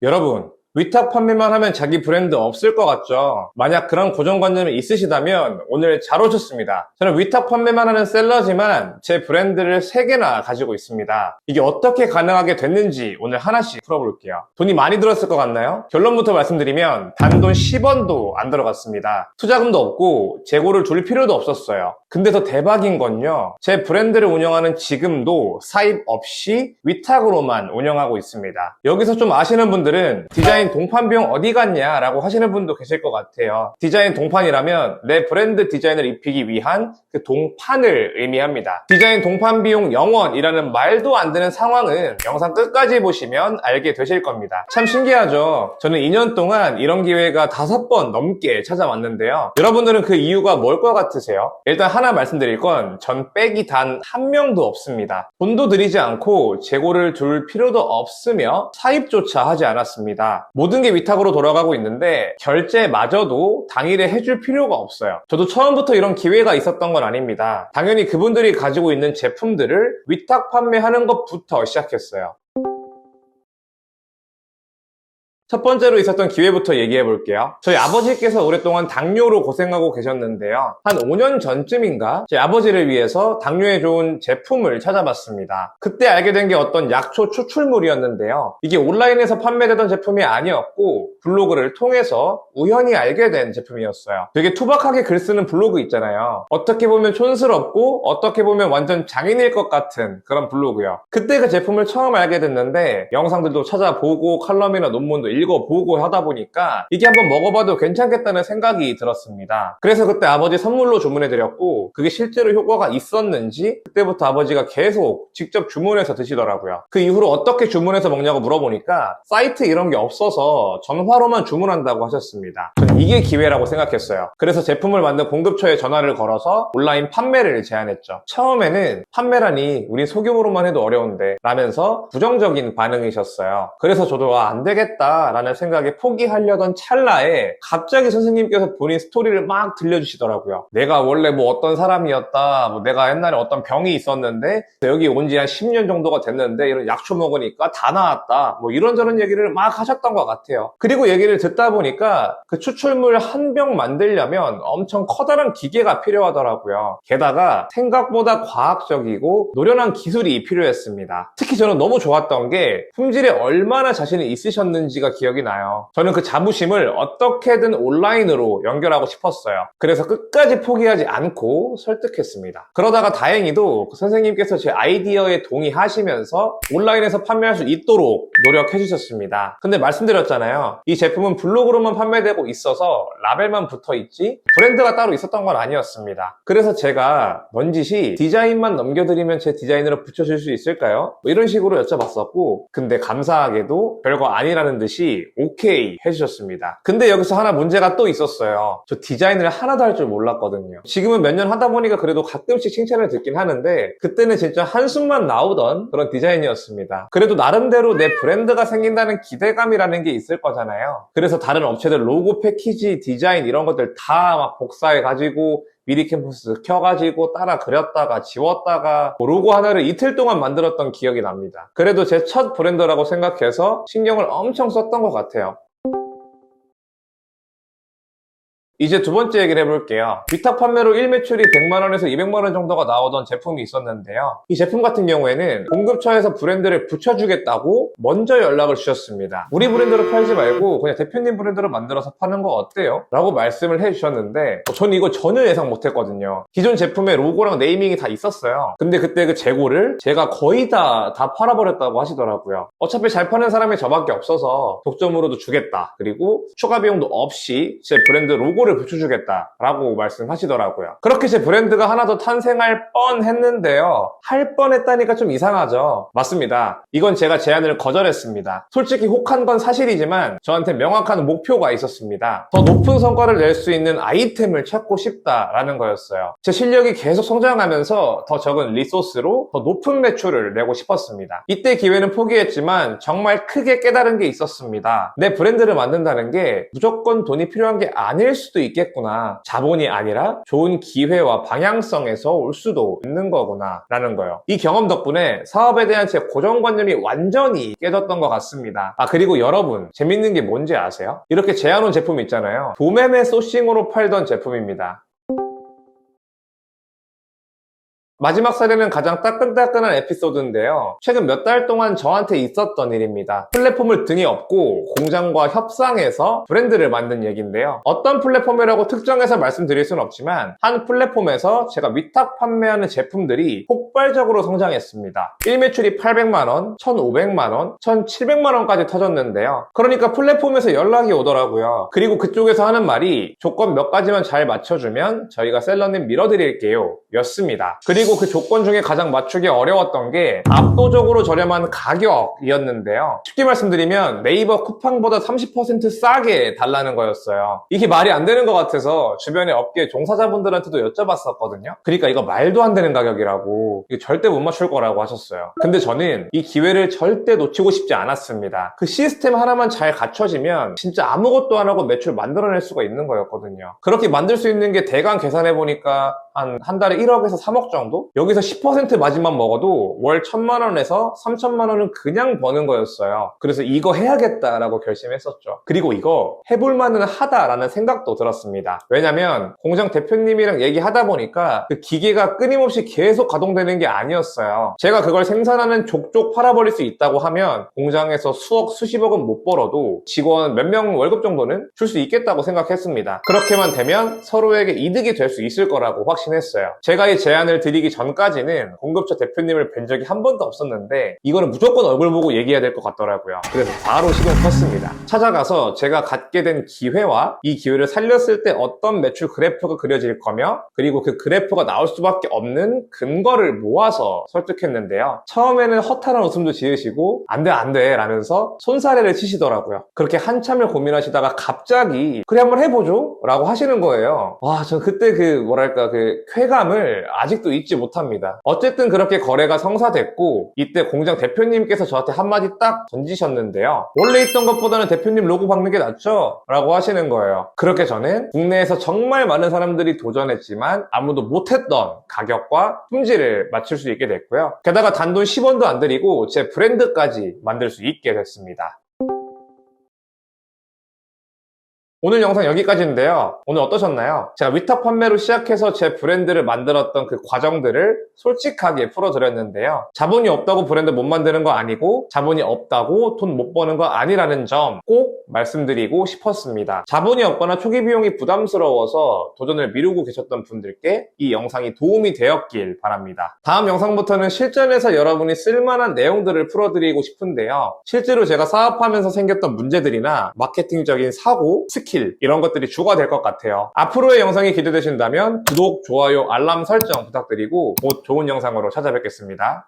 여러분, 위탁 판매만 하면 자기 브랜드 없을 것 같죠? 만약 그런 고정관념이 있으시다면 오늘 잘 오셨습니다. 저는 위탁 판매만 하는 셀러지만 제 브랜드를 3개나 가지고 있습니다. 이게 어떻게 가능하게 됐는지 오늘 하나씩 풀어볼게요. 돈이 많이 들었을 것 같나요? 결론부터 말씀드리면 단돈 10원도 안 들어갔습니다. 투자금도 없고 재고를 둘 필요도 없었어요. 근데 더 대박인 건요, 제 브랜드를 운영하는 지금도 사입 없이 위탁으로만 운영하고 있습니다. 여기서 좀 아시는 분들은 디자인 동판 비용 어디 갔냐 라고 하시는 분도 계실 것 같아요. 디자인 동판이라면 내 브랜드 디자인을 입히기 위한 그 동판을 의미합니다. 디자인 동판 비용 0원이라는 말도 안 되는 상황은 영상 끝까지 보시면 알게 되실 겁니다. 참 신기하죠? 저는 2년 동안 이런 기회가 5번 넘게 찾아왔는데요. 여러분들은 그 이유가 뭘 것 같으세요? 일단 하나 말씀드릴 건 전 백이 단 한 명도 없습니다. 돈도 들이지 않고 재고를 둘 필요도 없으며 사입조차 하지 않았습니다. 모든 게 위탁으로 돌아가고 있는데 결제마저도 당일에 해줄 필요가 없어요. 저도 처음부터 이런 기회가 있었던 건 아닙니다. 당연히 그분들이 가지고 있는 제품들을 위탁 판매하는 것부터 시작했어요. 첫 번째로 있었던 기회부터 얘기해 볼게요. 저희 아버지께서 오랫동안 당뇨로 고생하고 계셨는데요. 한 5년 전쯤인가 제 아버지를 위해서 당뇨에 좋은 제품을 찾아봤습니다. 그때 알게 된 게 어떤 약초 추출물이었는데요. 이게 온라인에서 판매되던 제품이 아니었고 블로그를 통해서 우연히 알게 된 제품이었어요. 되게 투박하게 글 쓰는 블로그 있잖아요. 어떻게 보면 촌스럽고 어떻게 보면 완전 장인일 것 같은 그런 블로그요. 그때 그 제품을 처음 알게 됐는데 영상들도 찾아보고 칼럼이나 논문도 읽어보고 하다 보니까 이게 한번 먹어봐도 괜찮겠다는 생각이 들었습니다. 그래서 그때 아버지 선물로 주문해드렸고 그게 실제로 효과가 있었는지 그때부터 아버지가 계속 직접 주문해서 드시더라고요. 그 이후로 어떻게 주문해서 먹냐고 물어보니까 사이트 이런 게 없어서 전화로만 주문한다고 하셨습니다. 저는 이게 기회라고 생각했어요. 그래서 제품을 만든 공급처에 전화를 걸어서 온라인 판매를 제안했죠. 처음에는 판매라니 우린 소규모로만 해도 어려운데 라면서 부정적인 반응이셨어요. 그래서 저도 안 되겠다 라는 생각에 포기하려던 찰나에 갑자기 선생님께서 본인 스토리를 막 들려주시더라고요. 내가 원래 뭐 어떤 사람이었다, 뭐 내가 옛날에 어떤 병이 있었는데 여기 온 지 한 10년 정도가 됐는데 이런 약초 먹으니까 다 나았다, 뭐 이런저런 얘기를 막 하셨던 것 같아요. 그리고 얘기를 듣다 보니까 그 추출물 한 병 만들려면 엄청 커다란 기계가 필요하더라고요. 게다가 생각보다 과학적이고 노련한 기술이 필요했습니다. 특히 저는 너무 좋았던 게 품질에 얼마나 자신이 있으셨는지가 기억이 나요. 저는 그 자부심을 어떻게든 온라인으로 연결하고 싶었어요. 그래서 끝까지 포기하지 않고 설득했습니다. 그러다가 다행히도 그 선생님께서 제 아이디어에 동의하시면서 온라인에서 판매할 수 있도록 노력해 주셨습니다. 근데 말씀드렸잖아요. 이 제품은 블로그로만 판매되고 있어서 라벨만 붙어 있지 브랜드가 따로 있었던 건 아니었습니다. 그래서 제가 넌지시 디자인만 넘겨드리면 제 디자인으로 붙여줄 수 있을까요? 뭐 이런 식으로 여쭤봤었고, 근데 감사하게도 별거 아니라는 듯이 오케이 해주셨습니다. 근데 여기서 하나 문제가 또 있었어요. 저 디자인을 하나도 할 줄 몰랐거든요. 지금은 몇 년 하다 보니까 그래도 가끔씩 칭찬을 듣긴 하는데 그때는 진짜 한숨만 나오던 그런 디자인이었습니다. 그래도 나름대로 내 브랜드가 생긴다는 기대감이라는 게 있을 거잖아요. 그래서 다른 업체들 로고 패키지, 디자인 이런 것들 다 막 복사해가지고 미리 캠퍼스 켜가지고 따라 그렸다가 지웠다가 로고 하나를 이틀 동안 만들었던 기억이 납니다. 그래도 제 첫 브랜드라고 생각해서 신경을 엄청 썼던 것 같아요. 이제 두 번째 얘기를 해볼게요. 위탁 판매로 1매출이 100만원에서 200만원 정도가 나오던 제품이 있었는데요. 이 제품 같은 경우에는 공급처에서 브랜드를 붙여주겠다고 먼저 연락을 주셨습니다. 우리 브랜드로 팔지 말고 그냥 대표님 브랜드로 만들어서 파는 거 어때요? 라고 말씀을 해주셨는데 저는 이거 전혀 예상 못했거든요. 기존 제품에 로고랑 네이밍이 다 있었어요. 근데 그때 그 재고를 제가 거의 다 팔아버렸다고 하시더라고요. 어차피 잘 파는 사람이 저밖에 없어서 독점으로도 주겠다. 그리고 추가 비용도 없이 제 브랜드 로고를 붙여주겠다라고 말씀하시더라고요. 그렇게 제 브랜드가 하나 더 탄생할 뻔했는데요. 할 뻔했다니까 좀 이상하죠. 맞습니다. 이건 제가 제안을 거절했습니다. 솔직히 혹한 건 사실이지만 저한테 명확한 목표가 있었습니다. 더 높은 성과를 낼 수 있는 아이템을 찾고 싶다라는 거였어요. 제 실력이 계속 성장하면서 더 적은 리소스로 더 높은 매출을 내고 싶었습니다. 이때 기회는 포기했지만 정말 크게 깨달은 게 있었습니다. 내 브랜드를 만든다는 게 무조건 돈이 필요한 게 아닐 수도 수도 있겠구나. 자본이 아니라 좋은 기회와 방향성에서 올 수도 있는 거구나 라는 거예요. 이 경험 덕분에 사업에 대한 제 고정관념이 완전히 깨졌던 것 같습니다. 그리고 여러분 재밌는 게 뭔지 아세요? 이렇게 제안 온 제품 있잖아요. 도매매 소싱으로 팔던 제품입니다. 마지막 사례는 가장 따끈따끈한 에피소드인데요. 최근 몇 달 동안 저한테 있었던 일입니다. 플랫폼을 등에 업고 공장과 협상해서 브랜드를 만든 얘기인데요. 어떤 플랫폼이라고 특정해서 말씀드릴 수는 없지만 한 플랫폼에서 제가 위탁 판매하는 제품들이 폭발적으로 성장했습니다. 1매출이 800만원, 1,500만원, 1,700만원까지 터졌는데요. 그러니까 플랫폼에서 연락이 오더라고요. 그리고 그쪽에서 하는 말이 조건 몇 가지만 잘 맞춰주면 저희가 셀러님 밀어드릴게요 였습니다. 그리고 그 조건 중에 가장 맞추기 어려웠던 게 압도적으로 저렴한 가격이었는데요. 쉽게 말씀드리면 네이버 쿠팡보다 30% 싸게 달라는 거였어요. 이게 말이 안 되는 것 같아서 주변에 업계 종사자분들한테도 여쭤봤었거든요. 그러니까 이거 말도 안 되는 가격이라고, 이거 절대 못 맞출 거라고 하셨어요. 근데 저는 이 기회를 절대 놓치고 싶지 않았습니다. 그 시스템 하나만 잘 갖춰지면 진짜 아무것도 안 하고 매출 만들어낼 수가 있는 거였거든요. 그렇게 만들 수 있는 게 대강 계산해보니까 한 달에 1억에서 3억 정도? 여기서 10% 마진만 먹어도 월 1,000만 원에서 3,000만 원은 그냥 버는 거였어요. 그래서 이거 해야겠다라고 결심했었죠. 그리고 이거 해볼 만은 하다라는 생각도 들었습니다. 왜냐면 공장 대표님이랑 얘기하다 보니까 그 기계가 끊임없이 계속 가동되는 게 아니었어요. 제가 그걸 생산하는 족족 팔아버릴 수 있다고 하면 공장에서 수억, 수십억은 못 벌어도 직원 몇 명 월급 정도는 줄 수 있겠다고 생각했습니다. 그렇게만 되면 서로에게 이득이 될 수 있을 거라고 확신했어요. 제가 이 제안을 드리기 전까지는 공급처 대표님을 뵌 적이 한 번도 없었는데 이거는 무조건 얼굴 보고 얘기해야 될 것 같더라고요. 그래서 바로 시동 켰습니다. 찾아가서 제가 갖게 된 기회와 이 기회를 살렸을 때 어떤 매출 그래프가 그려질 거며, 그리고 그 그래프가 나올 수밖에 없는 근거를 모아서 설득했는데요. 처음에는 허탈한 웃음도 지으시고 안돼 라면서 손사래를 치시더라고요. 그렇게 한참을 고민하시다가 갑자기 그래 한번 해보죠 라고 하시는 거예요. 와, 전 그때 그 쾌감을 아직도 잊지 못합니다. 어쨌든 그렇게 거래가 성사됐고 이때 공장 대표님께서 저한테 한마디 딱 던지셨는데요. 원래 있던 것보다는 대표님 로고 박는 게 낫죠? 라고 하시는 거예요. 그렇게 저는 국내에서 정말 많은 사람들이 도전했지만 아무도 못했던 가격과 품질을 맞출 수 있게 됐고요. 게다가 단돈 10원도 안 들이고 제 브랜드까지 만들 수 있게 됐습니다. 오늘 영상 여기까지인데요. 오늘 어떠셨나요? 제가 위탁 판매로 시작해서 제 브랜드를 만들었던 그 과정들을 솔직하게 풀어드렸는데요. 자본이 없다고 브랜드 못 만드는 거 아니고 자본이 없다고 돈 못 버는 거 아니라는 점 꼭 말씀드리고 싶었습니다. 자본이 없거나 초기 비용이 부담스러워서 도전을 미루고 계셨던 분들께 이 영상이 도움이 되었길 바랍니다. 다음 영상부터는 실전에서 여러분이 쓸만한 내용들을 풀어드리고 싶은데요. 실제로 제가 사업하면서 생겼던 문제들이나 마케팅적인 사고, 스킬 이런 것들이 주가 될 것 같아요. 앞으로의 영상이 기대되신다면 구독, 좋아요, 알람 설정 부탁드리고 곧 좋은 영상으로 찾아뵙겠습니다.